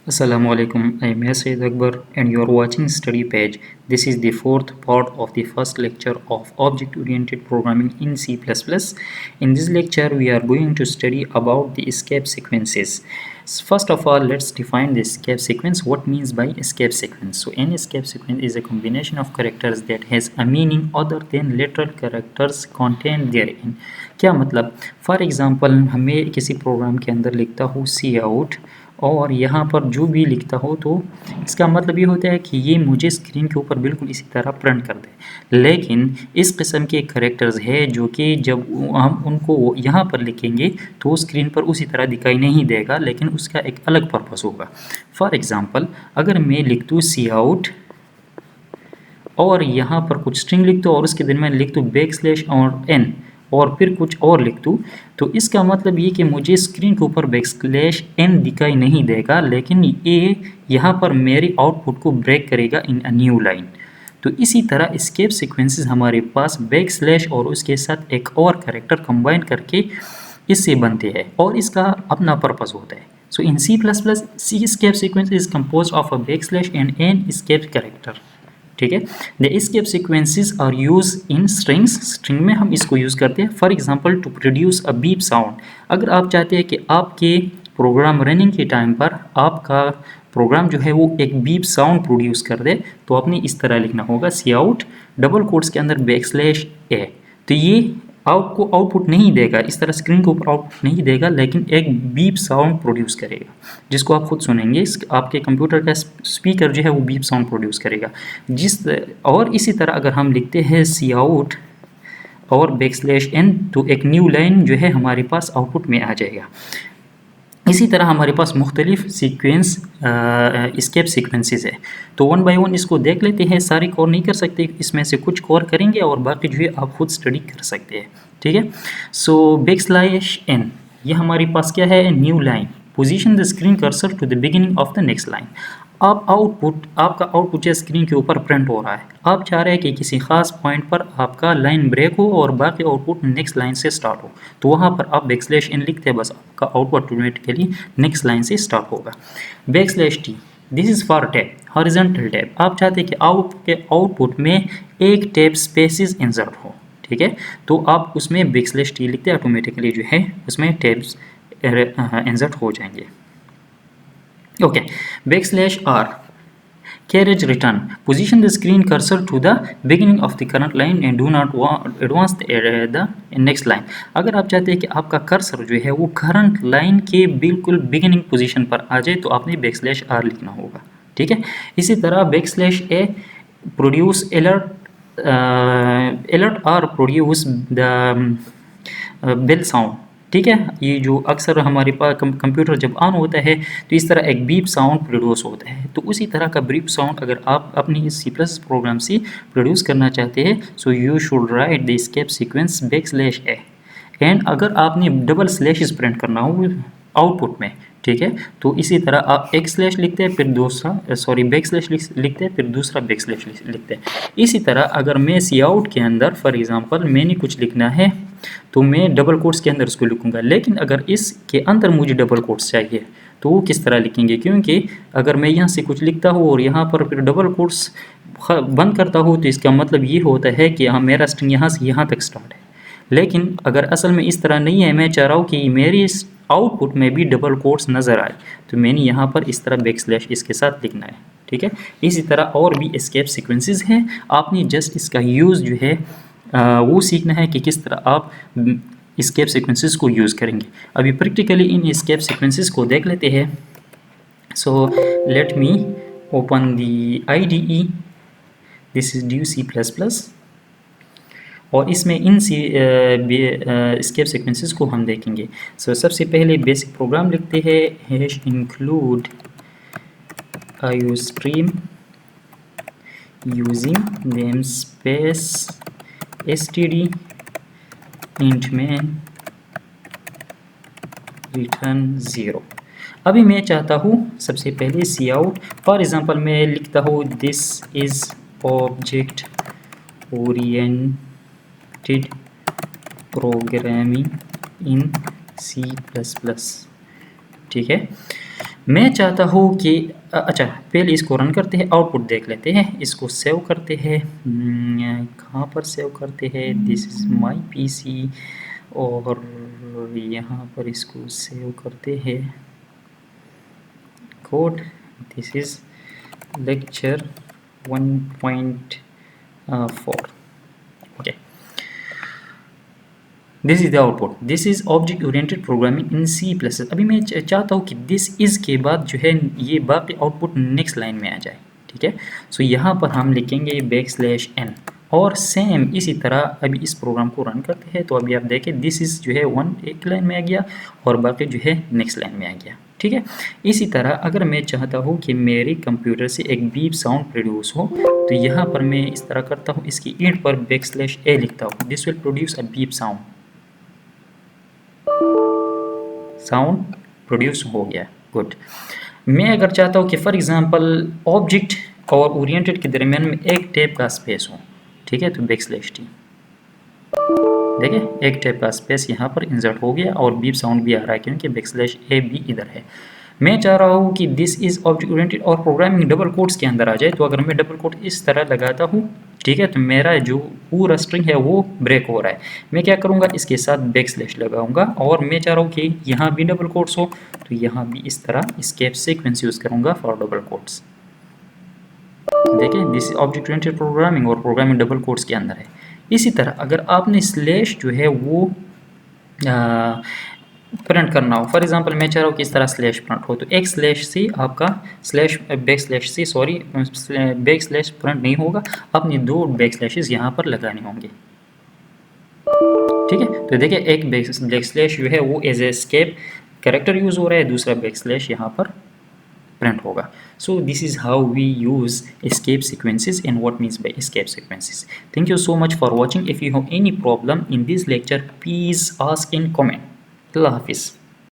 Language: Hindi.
Assalamu alaikum. I am Yasir Akbar and you are watching Study Page. This is the fourth part of the first lecture of Object-Oriented Programming in C++. In this lecture, we are going to study about the escape sequences. First of all, let's define the escape sequence. What means by escape sequence? So, an escape sequence is a combination of characters that has a meaning other than literal characters contained therein. क्या मतलब? फॉर एग्जाम्पल हमें किसी प्रोग्राम के अंदर लिखता हूँ सी आउट और यहाँ पर जो भी लिखता हो तो इसका मतलब ये होता है कि ये मुझे स्क्रीन के ऊपर बिल्कुल इसी तरह प्रिंट कर दे। लेकिन इस किस्म के करैक्टर्स है जो कि जब हम उनको यहाँ पर लिखेंगे तो स्क्रीन पर उसी तरह दिखाई नहीं देगा, लेकिन उसका एक अलग पर्पस होगा। फॉर एग्ज़ाम्पल अगर मैं लिख दूँ सी आउट और यहाँ पर कुछ स्ट्रिंग लिख दूँ और उसके दरमियान लिख दूँ बैकस्लैश और एन और फिर कुछ और लिख दूँ, तो इसका मतलब ये कि मुझे स्क्रीन के ऊपर बैकस्लैश एन दिखाई नहीं देगा, लेकिन ये यहाँ पर मेरी आउटपुट को ब्रेक करेगा इन अ न्यू लाइन। तो इसी तरह एस्केप सीक्वेंसेस हमारे पास बैकस्लैश और उसके साथ एक और कैरेक्टर कंबाइन करके इससे बनते हैं और इसका अपना पर्पस होता है। सो इन C++, escape sequence is composed of a backslash and an escape character। ठीक है। The escape sequences are use in strings. String में हम इसको यूज़ करते हैं। For example to produce a beep sound. अगर आप चाहते हैं कि आपके प्रोग्राम रनिंग के टाइम पर आपका प्रोग्राम जो है वो एक बीप साउंड प्रोड्यूस कर दे, तो आपने इस तरह लिखना होगा सी आउट डबल कोट्स के अंदर बैकस्लैश ए। तो ये आपको आउटपुट नहीं देगा, इस तरह स्क्रीन के ऊपर आउटपुट नहीं देगा, लेकिन एक बीप साउंड प्रोड्यूस करेगा जिसको आप खुद सुनेंगे। आपके कंप्यूटर का स्पीकर जो है वो बीप साउंड प्रोड्यूस करेगा। और इसी तरह अगर हम लिखते हैं सी आउट और बैकस्लैश एन, तो एक न्यू लाइन जो है हमारे पास आउटपुट में आ जाएगा। इसी तरह हमारे पास मुख्तलिफ सीक्वेंस एस्केप सीक्वेंसेस है। तो वन बाय वन इसको देख लेते हैं। सारी कवर नहीं कर सकते, इसमें से कुछ कवर करेंगे और बाकी जो है आप खुद स्टडी कर सकते हैं। ठीक है। सो बैकस्लैश एन, ये हमारे पास क्या है? New line. Position the screen cursor to the beginning of the next line. आपका आउटपुट जो स्क्रीन के ऊपर प्रिंट हो रहा है, आप चाह रहे हैं कि किसी खास पॉइंट पर आपका लाइन ब्रेक हो और बाकी आउटपुट नेक्स्ट लाइन से स्टार्ट हो, तो वहाँ पर आप बैकस्लैश एन लिखते हैं, बस आपका आउटपुट ऑटोमेटिकली नेक्स्ट लाइन से स्टार्ट होगा। Backslash T, this is for tab, horizontal tab. आप चाहते हैं कि आपके आउटपुट में एक टैब स्पेसिस इंसर्ट हो। ठीक है, तो आप उसमें बैकस्लैश टी लिखते हैं, ऑटोमेटिकली जो है उसमें टैब्स इंसर्ट हो जाएंगे। Okay, backslash R, carriage return. Position the screen cursor to the beginning of the current line and do not advance the next line. अगर आप चाहते हैं कि आपका कर्सर जो है वो करंट लाइन के बिल्कुल बिगिनिंग पोजीशन पर आ जाए, तो आपने बैकस्लैश R लिखना होगा। ठीक है। इसी तरह backslash A, produce alert R produce the bell sound. ठीक है, ये जो अक्सर हमारे पास कंप्यूटर जब ऑन होता है तो इस तरह एक बीप साउंड प्रोड्यूस होता है। तो उसी तरह का बीप साउंड अगर आप अपनी C++ प्रोग्राम से प्रोड्यूस करना चाहते हैं, so you should write the escape sequence backslash A. And अगर आपने डबल स्लैशेस प्रिंट करना हो आउटपुट में, ठीक है, तो इसी तरह आप एक स्लैश लिखते हैं फिर दूसरा बैक स्लैश लिखते हैं फिर दूसरा बैक स्लैश लिखते हैं। इसी तरह अगर मैं सी आउट के अंदर फॉर एग्जांपल मैंने कुछ लिखना है तो मैं डबल कोट्स के अंदर उसको लिखूंगा, लेकिन अगर इसके अंदर मुझे डबल कोट्स चाहिए तो वो किस तरह लिखेंगे? क्योंकि अगर मैं यहाँ से कुछ लिखता हूँ और यहाँ पर फिर डबल कोट्स बंद करता हूँ, तो इसका मतलब ये होता है कि हाँ मेरा स्ट्रिंग यहाँ से यहाँ तक स्टार्ट है। लेकिन अगर असल में इस तरह नहीं है, मैं चाह रहा हूँ कि मेरी आउटपुट में भी डबल कोट्स नज़र आए, तो मैंने यहाँ पर इस तरह बैकस्लैश इसके साथ लिखना है। ठीक है। इसी तरह और भी एस्केप सीक्वेंसेस हैं, आपने जस्ट इसका यूज़ जो है वो सीखना है कि किस तरह आप एस्केप सीक्वेंसेस को यूज़ करेंगे। अभी प्रैक्टिकली इन एस्केप सीक्वेंसेस को देख लेते हैं। So let me open the IDE, this is due C++, और इसमें इन एस्केप सीक्वेंसेस को हम देखेंगे। सो सबसे पहले बेसिक प्रोग्राम लिखते हैं, hash include iostream using namespace std int main return 0। अभी मैं चाहता हूँ सबसे पहले सी आउट, फॉर एग्जांपल मैं लिखता हूँ this is object oriented programming in C++। ठीक है। मैं चाहता हूँ कि अच्छा पहले इसको रन करते हैं, आउटपुट देख लेते हैं, इसको सेव करते हैं। कहाँ पर सेव करते हैं? दिस इज़ माई पीसी और यहाँ पर इसको सेव करते हैं code. This is lecture 1.4 okay. This is the output, this is object oriented programming in C plus. अभी मैं चाहता हूँ कि दिस इज के बाद जो है ये बाकी आउटपुट नेक्स्ट लाइन में आ जाए, ठीक है। सो यहाँ पर हम लिखेंगे \n और सेम इसी तरह अभी इस प्रोग्राम को रन करते हैं। तो अभी आप देखें दिस इज जो है वन एक लाइन में आ गया और बाकी जो है नेक्स्ट लाइन में आ गया, ठीक है। इसी तरह अगर मैं चाहता हूँ कि मेरे कंप्यूटर से एक बीप साउंड प्रोड्यूस हो, तो यहाँ पर मैं इस तरह करता हूँ, इसकी ईंट पर \a लिखता हूँ, this will produce a beep sound produce हो गया, गुड। मैं अगर चाहता हूँ कि फॉर एग्जांपल ऑब्जेक्ट और ओरिएंटेड के दरमियान में एक टैब का स्पेस हो, ठीक है, तो \t देखिए एक टैब का स्पेस यहाँ पर इंसर्ट हो गया और बीप साउंड भी आ रहा है क्योंकि \a भी इधर है। मैं चाह रहा हूँ कि दिस इज ऑब्जेक्ट ओरिएंटेड और प्रोग्रामिंग डबल कोट्स के अंदर आ जाए, तो अगर मैं डबल कोट इस तरह लगाता हूँ, ठीक है, तो मेरा जो पूरा स्ट्रिंग है वो ब्रेक हो रहा है। मैं क्या करूँगा, इसके साथ \/ लगाऊंगा और मैं चाह रहा हूँ कि यहाँ भी डबल कोट्स हो, तो यहाँ भी इस तरह एस्केप सीक्वेंस यूज़ करूँगा फॉर डबल कोट्स। देखिए दिस ऑब्जेक्ट ओरिएंटेड प्रोग्रामिंग और प्रोग्रामिंग डबल कोट्स के अंदर है। इसी तरह अगर आपने स्लैश जो है वो प्रिंट करना हो, फॉर एग्जांपल मैं चाह रहा हूँ कि इस तरह स्लैश प्रिंट हो, तो एक स्लैश से आपका \/ प्रिंट नहीं होगा, आपने दो \/ यहाँ पर लगाने होंगे, ठीक है। तो देखिए एक \/ जो है वो as a escape character use हो रहा है, दूसरा \/ यहाँ पर प्रिंट होगा। So this is how we use escape sequences and what means by escape sequences. Thank you so much for watching. If you have any problem in this lecture, please ask in comment. Allah Hafiz.